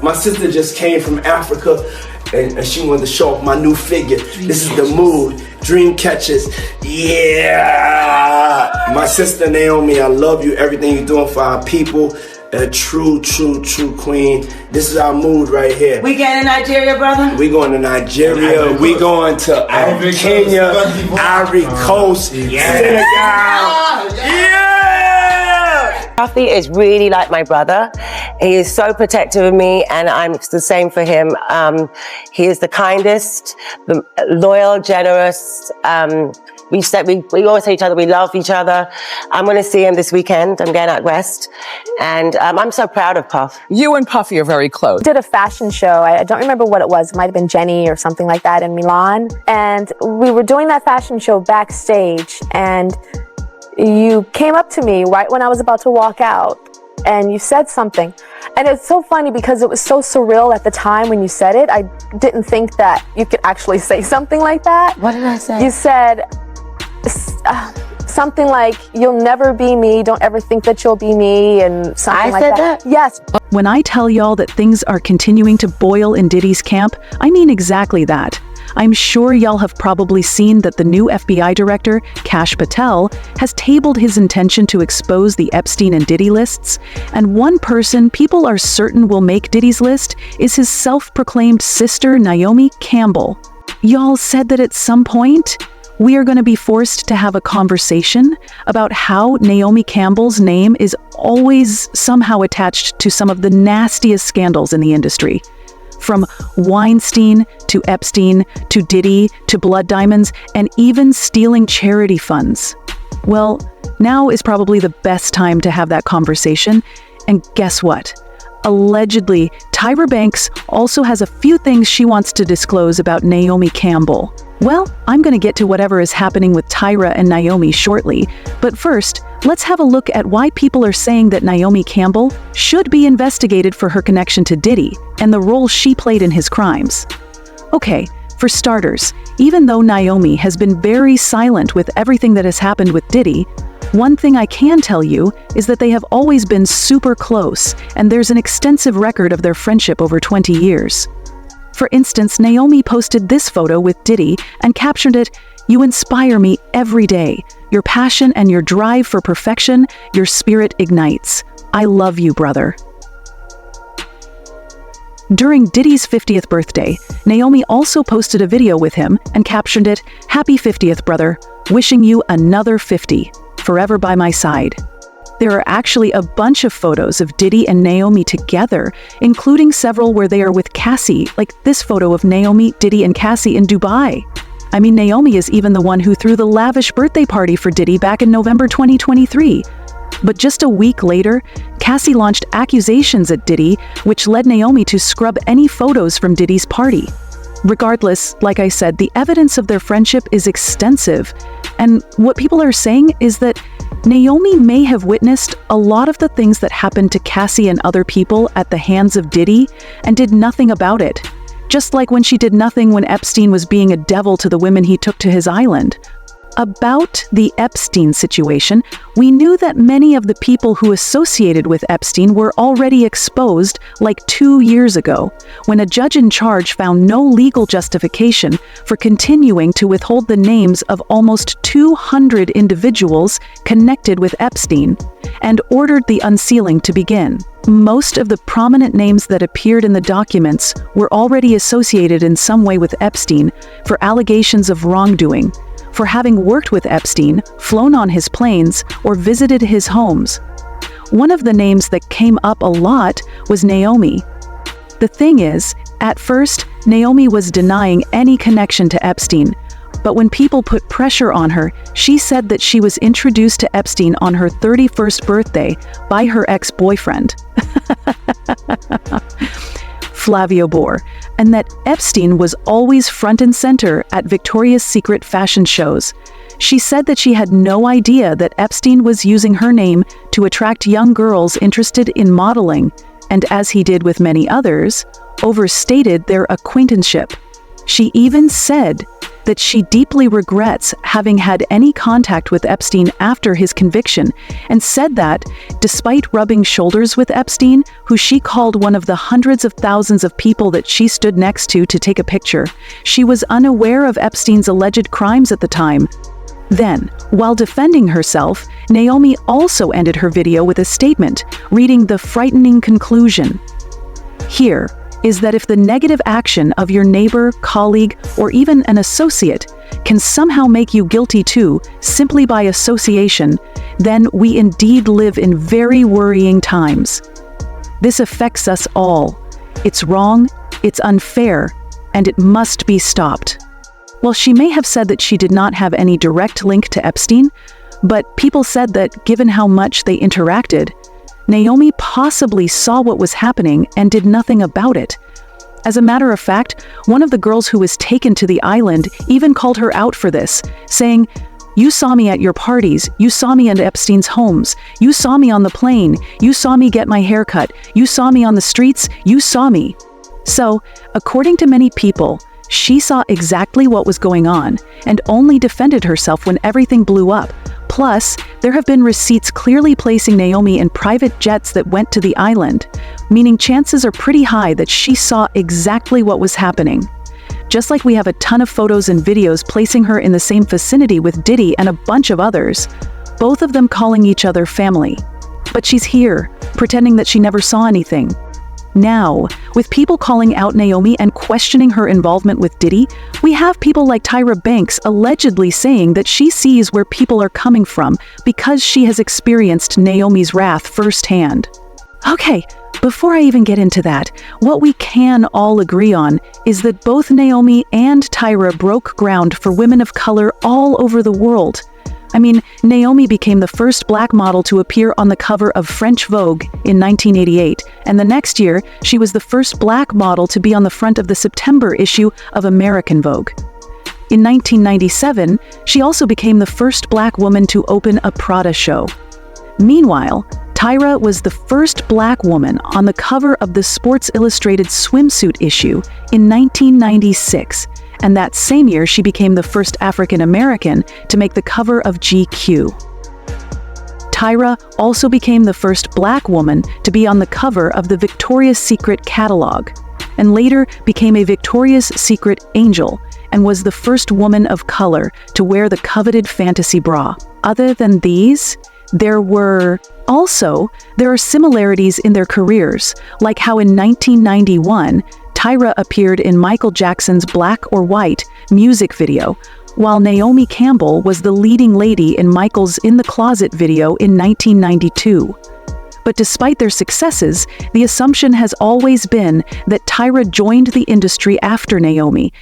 My sister just came from Africa and she wanted to show off my new figure. This is the mood. Dream catchers. Yeah. My sister Naomi, I love you. Everything you're doing for our people. A true queen. This is our mood right here. We going to Nigeria, brother? We going to Nigeria. We going to Kenya, Ivory Coast, Senegal. Yeah! Puffy is really like my brother. He is so protective of me, and I'm the same for him. He is the kindest, the loyal, generous. We always say each other, we love each other. I'm going to see him this weekend. I'm going out west. And I'm so proud of Puff. You and Puffy are very close. Did a fashion show. I don't remember what it was. It might have been Jenny or something like that in Milan. And we were doing that fashion show backstage. And you came up to me right when I was about to walk out. And you said something. And it's so funny because it was so surreal at the time when you said it. I didn't think that you could actually say something like that. What did I say? You said something like, "You'll never be me, don't ever think that you'll be me," and something like that. I said that? Yes. When I tell y'all that things are continuing to boil in Diddy's camp, I mean exactly that. I'm sure y'all have probably seen that the new FBI director, Kash Patel, has tabled his intention to expose the Epstein and Diddy lists, and one person people are certain will make Diddy's list is his self-proclaimed sister, Naomi Campbell. Y'all said that at some point, we are going to be forced to have a conversation about how Naomi Campbell's name is always somehow attached to some of the nastiest scandals in the industry. From Weinstein to Epstein to Diddy to blood diamonds and even stealing charity funds. Well, now is probably the best time to have that conversation. And guess what? Allegedly, Tyra Banks also has a few things she wants to disclose about Naomi Campbell. Well, I'm going to get to whatever is happening with Tyra and Naomi shortly, but first, let's have a look at why people are saying that Naomi Campbell should be investigated for her connection to Diddy and the role she played in his crimes. Okay, for starters, even though Naomi has been very silent with everything that has happened with Diddy, one thing I can tell you is that they have always been super close, and there's an extensive record of their friendship over 20 years. For instance, Naomi posted this photo with Diddy and captioned it, "You inspire me every day. Your passion and your drive for perfection, your spirit ignites. I love you, brother." During Diddy's 50th birthday, Naomi also posted a video with him and captioned it, "Happy 50th, brother. Wishing you another 50. Forever by my side." There are actually a bunch of photos of Diddy and Naomi together, including several where they are with Cassie, like this photo of Naomi, Diddy, and Cassie in Dubai. I mean, Naomi is even the one who threw the lavish birthday party for Diddy back in November 2023. But just a week later, Cassie launched accusations at Diddy, which led Naomi to scrub any photos from Diddy's party. Regardless, like I said, the evidence of their friendship is extensive, and what people are saying is that Naomi may have witnessed a lot of the things that happened to Cassie and other people at the hands of Diddy and did nothing about it. Just like when she did nothing when Epstein was being a devil to the women he took to his island. About the Epstein situation, we knew that many of the people who associated with Epstein were already exposed like 2 years ago, when a judge in charge found no legal justification for continuing to withhold the names of almost 200 individuals connected with Epstein, and ordered the unsealing to begin. Most of the prominent names that appeared in the documents were already associated in some way with Epstein for allegations of wrongdoing, for having worked with Epstein, flown on his planes, or visited his homes. One of the names that came up a lot was Naomi. The thing is, at first, Naomi was denying any connection to Epstein, but when people put pressure on her, she said that she was introduced to Epstein on her 31st birthday by her ex-boyfriend, Flavio Bor, and that Epstein was always front and center at Victoria's Secret fashion shows. She said that she had no idea that Epstein was using her name to attract young girls interested in modeling, and as he did with many others, overstated their acquaintanceship. She even said that she deeply regrets having had any contact with Epstein after his conviction, and said that, despite rubbing shoulders with Epstein, who she called one of the hundreds of thousands of people that she stood next to take a picture, she was unaware of Epstein's alleged crimes at the time. Then, while defending herself, Naomi also ended her video with a statement, reading the frightening conclusion. Here is that if the negative action of your neighbor, colleague, or even an associate can somehow make you guilty too, simply by association, then we indeed live in very worrying times. This affects us all. It's wrong, it's unfair, and it must be stopped. While she may have said that she did not have any direct link to Epstein, but people said that given how much they interacted, Naomi possibly saw what was happening and did nothing about it. As a matter of fact, one of the girls who was taken to the island even called her out for this, saying, "You saw me at your parties, you saw me at Epstein's homes, you saw me on the plane, you saw me get my hair cut, you saw me on the streets, you saw me." So, according to many people, she saw exactly what was going on and only defended herself when everything blew up. Plus, there have been receipts clearly placing Naomi in private jets that went to the island, meaning chances are pretty high that she saw exactly what was happening. Just like we have a ton of photos and videos placing her in the same vicinity with Diddy and a bunch of others, both of them calling each other family. But she's here, pretending that she never saw anything. Now, with people calling out Naomi and questioning her involvement with Diddy, we have people like Tyra Banks allegedly saying that she sees where people are coming from because she has experienced Naomi's wrath firsthand. Okay, before I even get into that, what we can all agree on is that both Naomi and Tyra broke ground for women of color all over the world. I mean, Naomi became the first black model to appear on the cover of French Vogue in 1988, and the next year, she was the first black model to be on the front of the September issue of American Vogue. In 1997, she also became the first black woman to open a Prada show. Meanwhile, Tyra was the first black woman on the cover of the Sports Illustrated swimsuit issue in 1996, and that same year she became the first African American to make the cover of GQ. Tyra also became the first black woman to be on the cover of the Victoria's Secret catalog, and later became a Victoria's Secret angel, and was the first woman of color to wear the coveted fantasy bra. Other than these, there are similarities in their careers, like how in 1991, Tyra appeared in Michael Jackson's Black or White music video, while Naomi Campbell was the leading lady in Michael's In the Closet video in 1992. But despite their successes, the assumption has always been that Tyra joined the industry after Naomi,